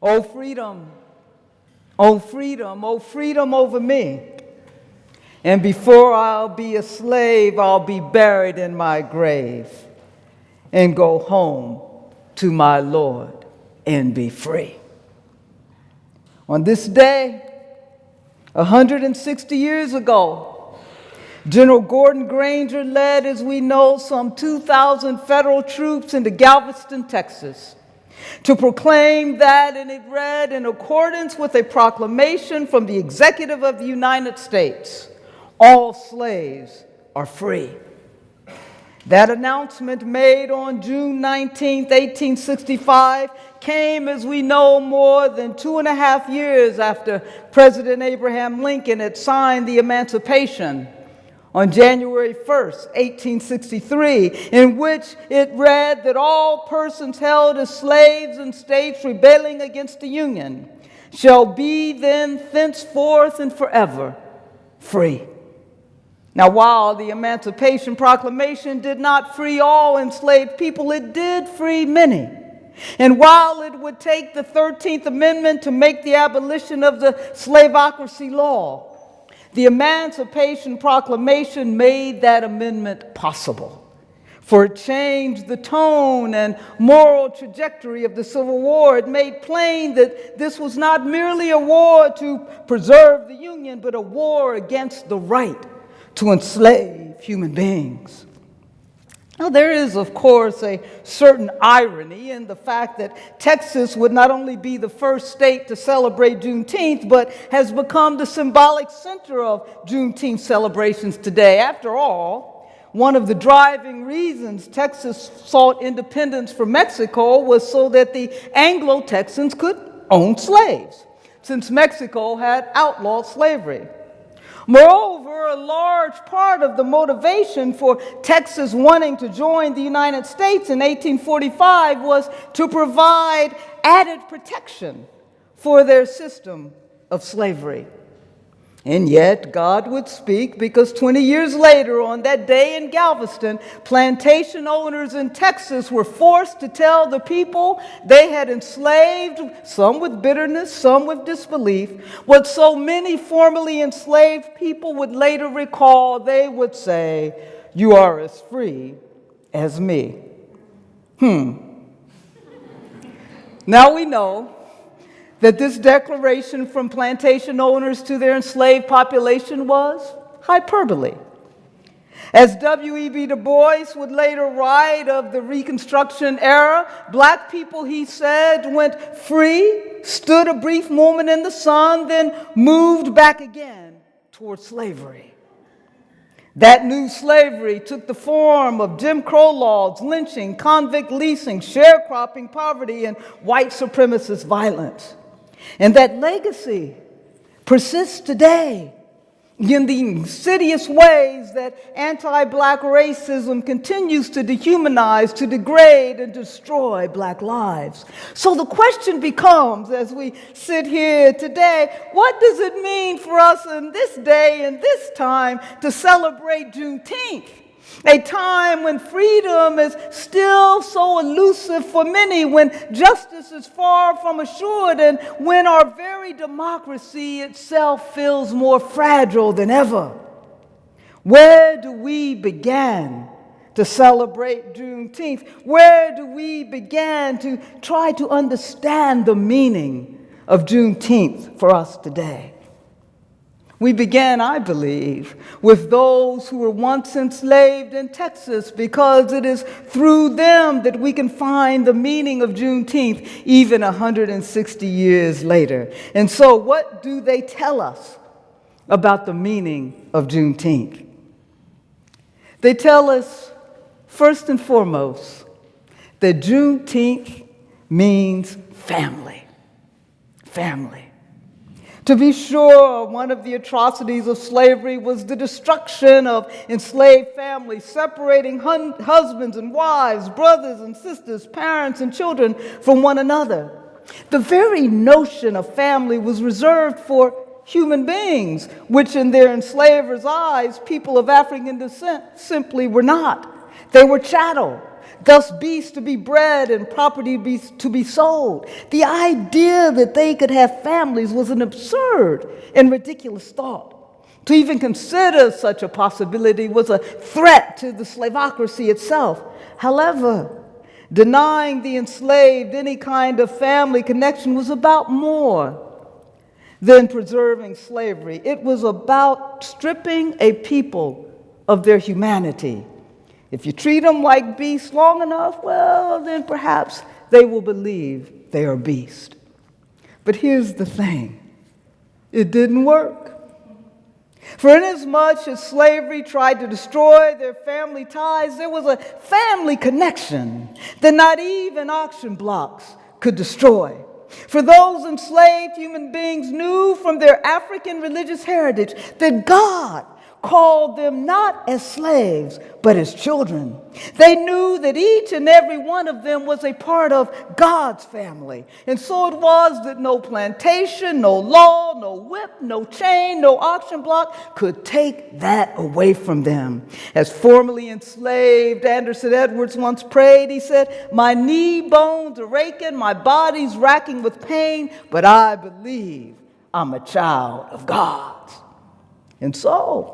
Oh freedom, oh freedom, oh freedom over me. And before I'll be a slave, I'll be buried in my grave and go home to my Lord and be free. On this day, 160 years ago, General Gordon Granger led, as we know, some 2,000 federal troops into Galveston, Texas, to proclaim that, and it read, in accordance with a proclamation from the Executive of the United States, all slaves are free. That announcement, made on June 19, 1865, came, as we know, more than 2.5 years after President Abraham Lincoln had signed the Emancipation on January 1st, 1863, in which it read that all persons held as slaves in states rebelling against the Union shall be then thenceforth and forever free. Now, while the Emancipation Proclamation did not free all enslaved people, it did free many. And while it would take the 13th Amendment to make the abolition of the slavocracy law, the Emancipation Proclamation made that amendment possible, for it changed the tone and moral trajectory of the Civil War. It made plain that this was not merely a war to preserve the Union, but a war against the right to enslave human beings. Now, there is, of course, a certain irony in the fact that Texas would not only be the first state to celebrate Juneteenth, but has become the symbolic center of Juneteenth celebrations today. After all, one of the driving reasons Texas sought independence from Mexico was so that the Anglo-Texans could own slaves, since Mexico had outlawed slavery. Moreover, a large part of the motivation for Texas wanting to join the United States in 1845 was to provide added protection for their system of slavery. And yet, God would speak, because 20 years later, on that day in Galveston, plantation owners in Texas were forced to tell the people they had enslaved, some with bitterness, some with disbelief, what so many formerly enslaved people would later recall. They would say, "You are as free as me." Now we know that this declaration from plantation owners to their enslaved population was hyperbole. As W.E.B. Du Bois would later write of the Reconstruction era, black people, he said, went free, stood a brief moment in the sun, then moved back again toward slavery. That new slavery took the form of Jim Crow laws, lynching, convict leasing, sharecropping, poverty, and white supremacist violence. And that legacy persists today in the insidious ways that anti-black racism continues to dehumanize, to degrade, and destroy black lives. So the question becomes, as we sit here today, what does it mean for us in this day and this time to celebrate Juneteenth? A time when freedom is still so elusive for many, when justice is far from assured, and when our very democracy itself feels more fragile than ever. Where do we begin to celebrate Juneteenth? Where do we begin to try to understand the meaning of Juneteenth for us today? We began, I believe, with those who were once enslaved in Texas, because it is through them that we can find the meaning of Juneteenth even 160 years later. And so what do they tell us about the meaning of Juneteenth? They tell us, first and foremost, that Juneteenth means family. Family. To be sure, one of the atrocities of slavery was the destruction of enslaved families, separating husbands and wives, brothers and sisters, parents and children from one another. The very notion of family was reserved for human beings, which in their enslavers' eyes, people of African descent simply were not. They were chattel. thus beasts to be bred and property to be sold. The idea that they could have families was an absurd and ridiculous thought. To even consider such a possibility was a threat to the slavocracy itself. However, denying the enslaved any kind of family connection was about more than preserving slavery. It was about stripping a people of their humanity. If you treat them like beasts long enough, well, then perhaps they will believe they are beasts. But here's the thing. It didn't work. For inasmuch as slavery tried to destroy their family ties, there was a family connection that not even auction blocks could destroy. For those enslaved human beings knew from their African religious heritage that God called them not as slaves, but as children. They knew that each and every one of them was a part of God's family. And so it was that no plantation, no law, no whip, no chain, no auction block could take that away from them. As formerly enslaved Anderson Edwards once prayed, he said, "My knee bones are aching, my body's racking with pain, but I believe I'm a child of God's." And so,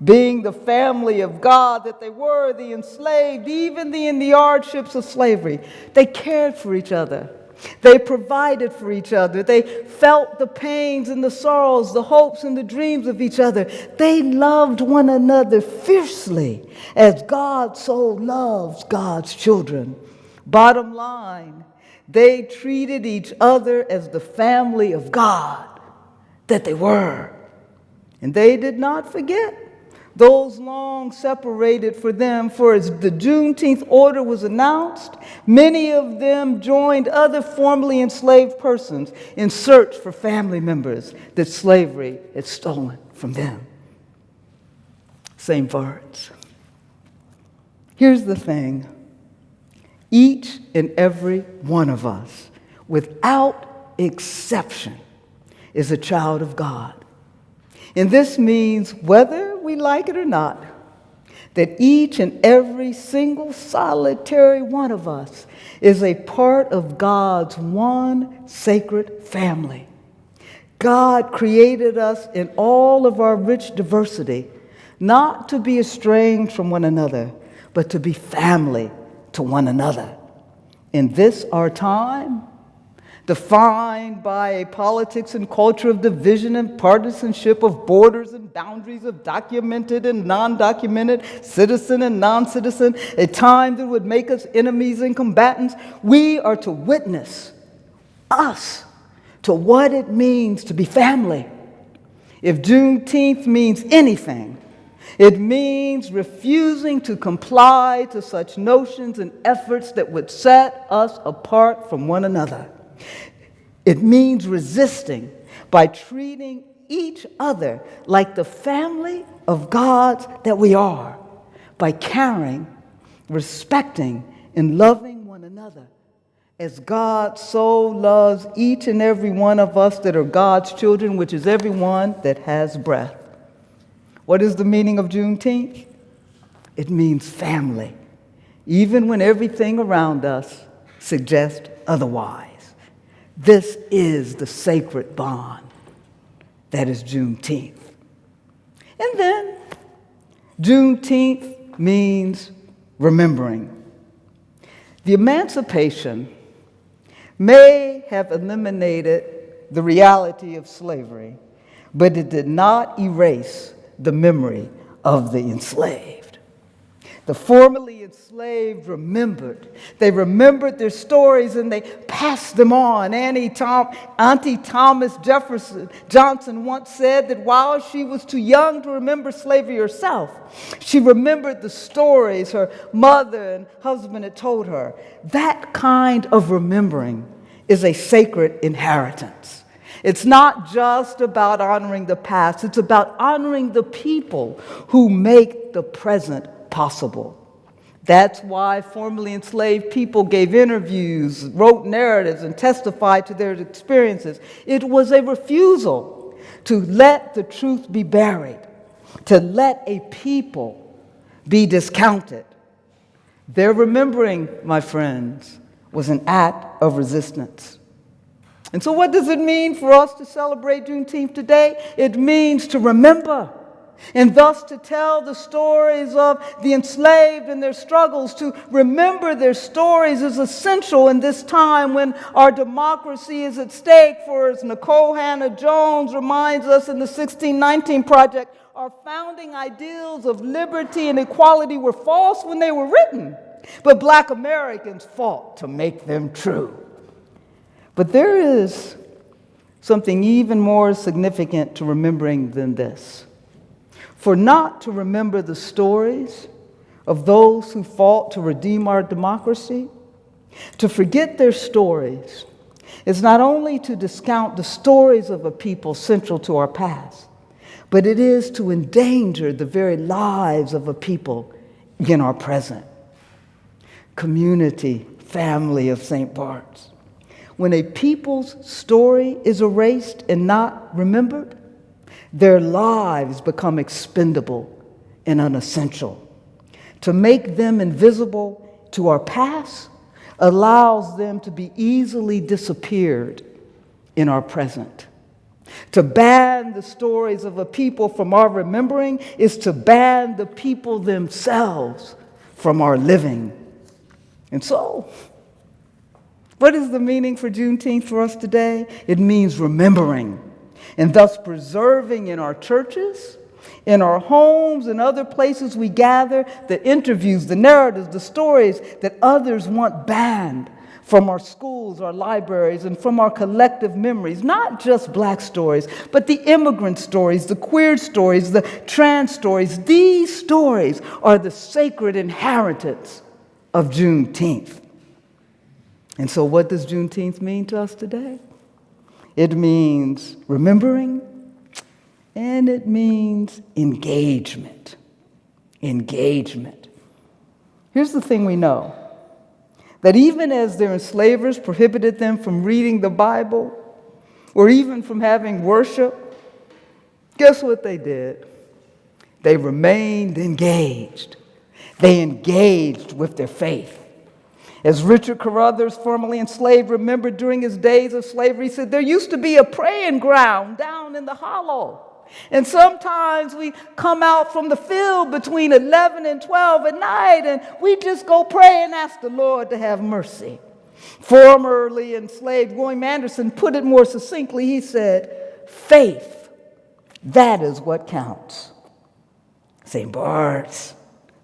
being the family of God that they were, the enslaved, even in the hardships of slavery, they cared for each other. They provided for each other. They felt the pains and the sorrows, the hopes and the dreams of each other. They loved one another fiercely as God so loves God's children. Bottom line, they treated each other as the family of God that they were. And they did not forget those long separated for them, for as the Juneteenth order was announced, many of them joined other formerly enslaved persons in search for family members that slavery had stolen from them. Same words. Here's the thing. Each and every one of us, without exception, is a child of God. And this means, whether we like it or not, that each and every single solitary one of us is a part of God's one sacred family. God created us in all of our rich diversity, not to be estranged from one another, but to be family to one another. In this our time, defined by a politics and culture of division and partisanship, of borders and boundaries, of documented and non-documented, citizen and non-citizen, a time that would make us enemies and combatants, we are to witness us to what it means to be family. If Juneteenth means anything, it means refusing to comply to such notions and efforts that would set us apart from one another. It means resisting by treating each other like the family of God that we are, by caring, respecting, and loving one another as God so loves each and every one of us that are God's children, which is everyone that has breath. What is the meaning of Juneteenth? It means family, even when everything around us suggests otherwise. This is the sacred bond that is Juneteenth. And then Juneteenth means remembering. The emancipation may have eliminated the reality of slavery, but it did not erase the memory of the enslaved. The formerly enslaved remembered. They remembered their stories and they passed them on. Auntie Thomas Johnson once said that while she was too young to remember slavery herself, she remembered the stories her mother and husband had told her. That kind of remembering is a sacred inheritance. It's not just about honoring the past, it's about honoring the people who make the present possible. That's why formerly enslaved people gave interviews, wrote narratives, and testified to their experiences. It was a refusal to let the truth be buried, to let a people be discounted. Their remembering, my friends, was an act of resistance. And so what does it mean for us to celebrate Juneteenth today? It means to remember, and thus to tell the stories of the enslaved and their struggles. To remember their stories is essential in this time when our democracy is at stake. For as Nicole Hannah-Jones reminds us in the 1619 Project, our founding ideals of liberty and equality were false when they were written, but Black Americans fought to make them true. But there is something even more significant to remembering than this. For not to remember the stories of those who fought to redeem our democracy, to forget their stories, is not only to discount the stories of a people central to our past, but it is to endanger the very lives of a people in our present. Community, family of St. Bart's. When a people's story is erased and not remembered, their lives become expendable and unessential. To make them invisible to our past allows them to be easily disappeared in our present. To ban the stories of a people from our remembering is to ban the people themselves from our living. And so, what is the meaning for Juneteenth for us today? It means remembering, and thus preserving in our churches, in our homes, and other places we gather, the interviews, the narratives, the stories that others want banned from our schools, our libraries, and from our collective memories. Not just Black stories, but the immigrant stories, the queer stories, the trans stories. These stories are the sacred inheritance of Juneteenth. And so what does Juneteenth mean to us today? It means remembering, and it means engagement. Engagement. Here's the thing we know, that even as their enslavers prohibited them from reading the Bible, or even from having worship, guess what they did? They remained engaged. They engaged with their faith. As Richard Carruthers, formerly enslaved, remembered during his days of slavery, he said, there used to be a praying ground down in the hollow. And sometimes we come out from the field between 11 and 12 at night, and we just go pray and ask the Lord to have mercy. Formerly enslaved William Anderson put it more succinctly. He said, faith, that is what counts. St. Bart's.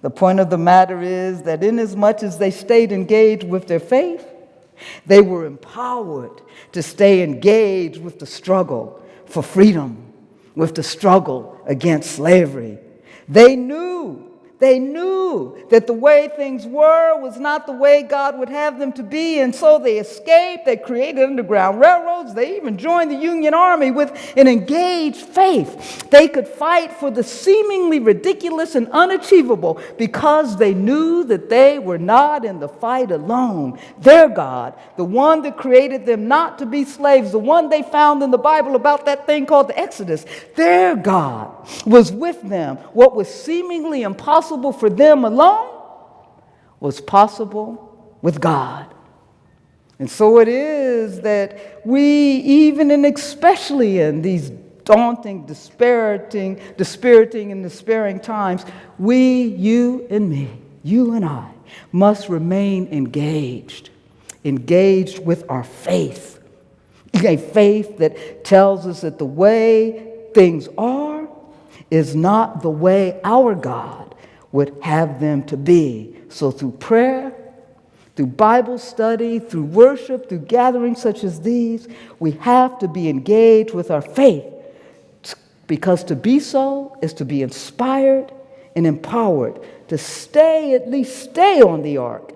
The point of the matter is that inasmuch as they stayed engaged with their faith, they were empowered to stay engaged with the struggle for freedom, with the struggle against slavery. They knew that the way things were was not the way God would have them to be, and so they escaped. They created underground railroads. They even joined the Union Army with an engaged faith. They could fight for the seemingly ridiculous and unachievable because they knew that they were not in the fight alone. Their God, the one that created them not to be slaves, the one they found in the Bible about that thing called the Exodus, their God was with them. What was seemingly impossible for them alone was possible with God. And so it is that we, even and especially in these daunting, dispiriting, and despairing times, we, you and me, you and I, must remain engaged with our faith. A faith that tells us that the way things are is not the way our God would have them to be. So through prayer, through Bible study, through worship, through gatherings such as these, we have to be engaged with our faith, because to be so is to be inspired and empowered to at least stay on the arc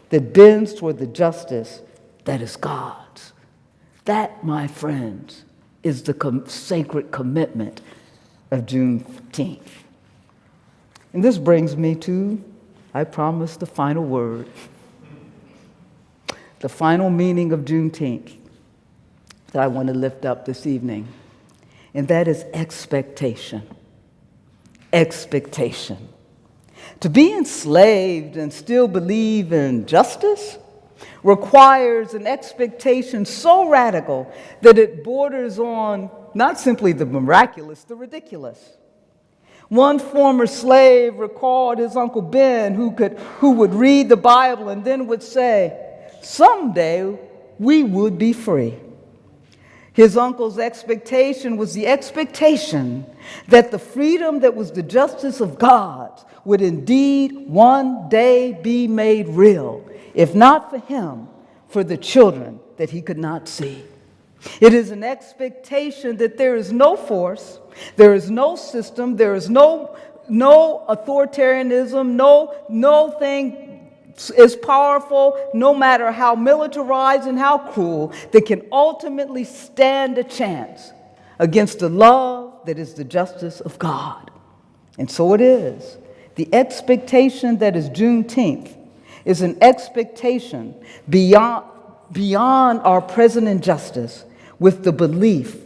that bends toward the justice that is God's. That, my friends, is the sacred commitment of Juneteenth. And this brings me to, I promise, the final word. The final meaning of Juneteenth that I want to lift up this evening. And that is expectation. Expectation. To be enslaved and still believe in justice requires an expectation so radical that it borders on not simply the miraculous, the ridiculous. One former slave recalled his Uncle Ben, who would read the Bible and then would say, "Someday we would be free." His uncle's expectation was the expectation that the freedom that was the justice of God would indeed one day be made real, if not for him, for the children that he could not see. It is an expectation that there is no force, there is no system, there is no authoritarianism, no thing is powerful, no matter how militarized and how cruel, that can ultimately stand a chance against the love that is the justice of God. And so it is. The expectation that is Juneteenth is an expectation beyond our present injustice, with the belief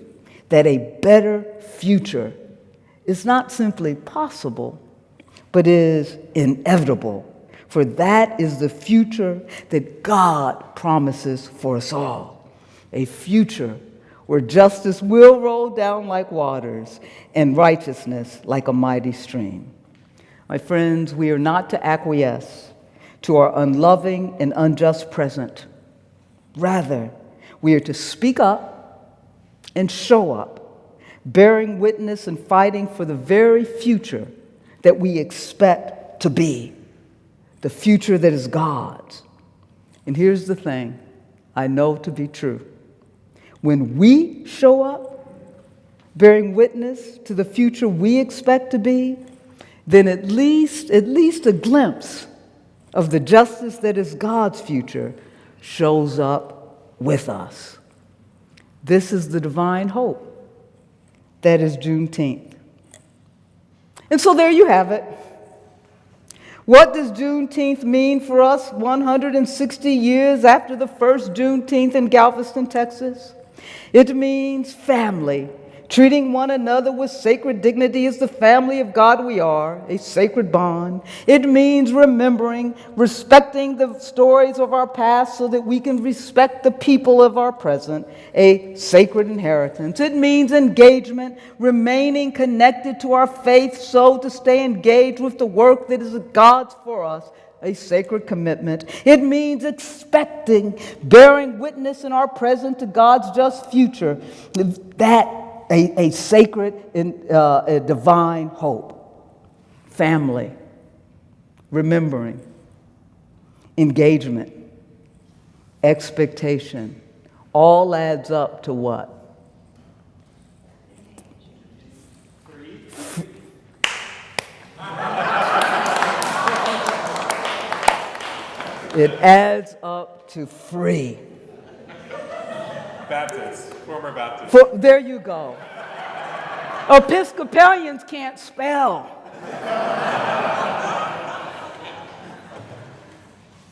that a better future is not simply possible, but is inevitable. For that is the future that God promises for us all. A future where justice will roll down like waters and righteousness like a mighty stream. My friends, we are not to acquiesce to our unloving and unjust present. Rather, we are to speak up and show up, bearing witness and fighting for the very future that we expect to be. The future that is God's. And here's the thing I know to be true. When we show up, bearing witness to the future we expect to be, then at least a glimpse of the justice that is God's future shows up with us. This is the divine hope that is Juneteenth. And so there you have it. What does Juneteenth mean for us 160 years after the first Juneteenth in Galveston, Texas? It means family, treating one another with sacred dignity as the family of God we are, a sacred bond. It means remembering, respecting the stories of our past so that we can respect the people of our present, a sacred inheritance. It means engagement, remaining connected to our faith so to stay engaged with the work that is God's for us, a sacred commitment. It means expecting, bearing witness in our present to God's just future, that a sacred and a divine hope. Family, remembering, engagement, expectation, all adds up to what? It adds up to free. Baptist, former Baptist. There you go. Episcopalians can't spell.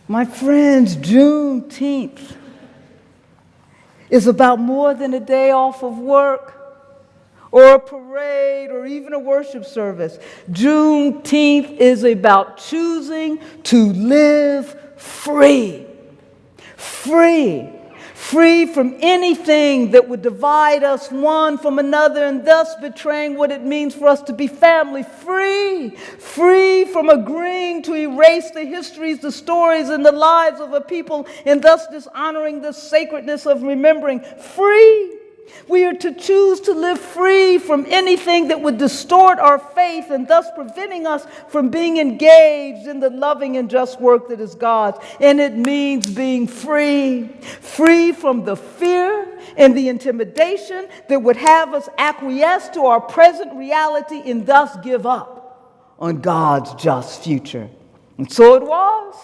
My friends, Juneteenth is about more than a day off of work or a parade or even a worship service. Juneteenth is about choosing to live free. Free. Free from anything that would divide us one from another and thus betraying what it means for us to be family. Free. Free from agreeing to erase the histories, the stories, and the lives of a people and thus dishonoring the sacredness of remembering. Free. We are to choose to live free from anything that would distort our faith and thus preventing us from being engaged in the loving and just work that is God's. And it means being free. Free from the fear and the intimidation that would have us acquiesce to our present reality and thus give up on God's just future. And so it was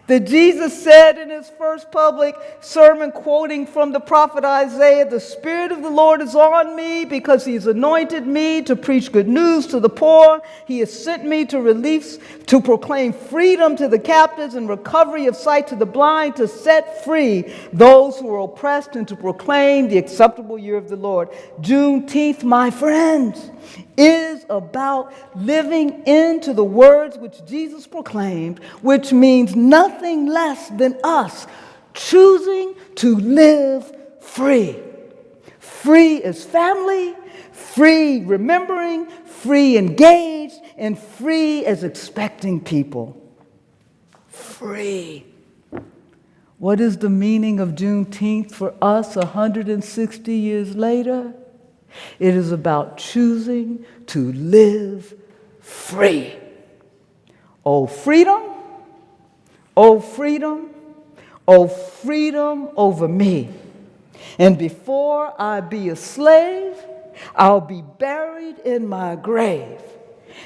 that Jesus said in his first public sermon, quoting from the prophet Isaiah, "The Spirit of the Lord is on me because he has anointed me to preach good news to the poor. He has sent me to proclaim freedom to the captives and recovery of sight to the blind, to set free those who are oppressed and to proclaim the acceptable year of the Lord." Juneteenth, my friends, is about living into the words which Jesus proclaimed, which means nothing less than us choosing to live free. Free as family, free remembering, free engaged, and free as expecting people. Free. What is the meaning of Juneteenth for us 160 years later? It is about choosing to live free. Oh, freedom, oh, freedom, oh, freedom over me. And before I be a slave, I'll be buried in my grave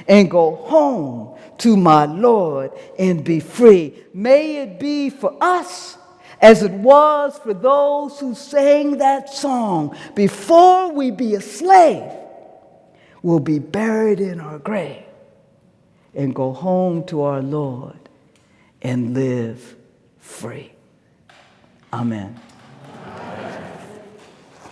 and go home to my Lord and be free. May it be for us as it was for those who sang that song. Before we be a slave, we'll be buried in our grave and go home to our Lord and live free. Amen.